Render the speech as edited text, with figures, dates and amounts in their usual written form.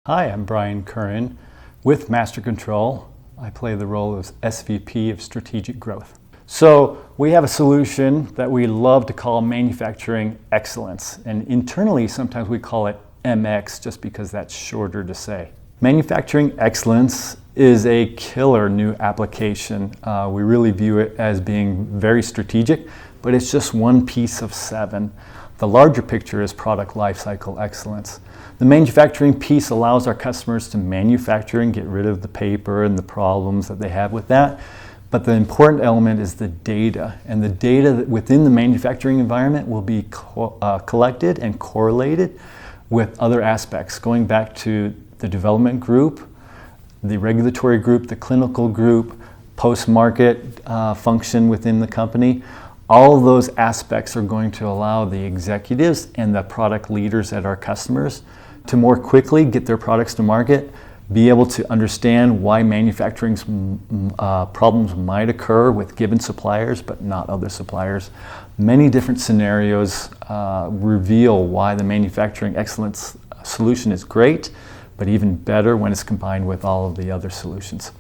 Hi, I'm Brian Curran with MasterControl. I play the role of SVP of Strategic Growth. So we have a solution that we love to call Manufacturing Excellence, and internally sometimes we call it MX just because that's shorter to say. Manufacturing Excellence is a killer new application. We really view it as being very strategic, but it's just one piece of 7. The larger picture is product lifecycle excellence. The manufacturing piece allows our customers to manufacture and get rid of the paper and the problems that they have with that. But the important element is the data. And the data within the manufacturing environment will be collected and correlated with other aspects, going back to the development group, the regulatory group, the clinical group, post-market function within the company. All of those aspects are going to allow the executives and the product leaders at our customers to more quickly get their products to market, be able to understand why manufacturing problems might occur with given suppliers but not other suppliers. Many different scenarios reveal why the manufacturing excellence solution is great, but even better when it's combined with all of the other solutions.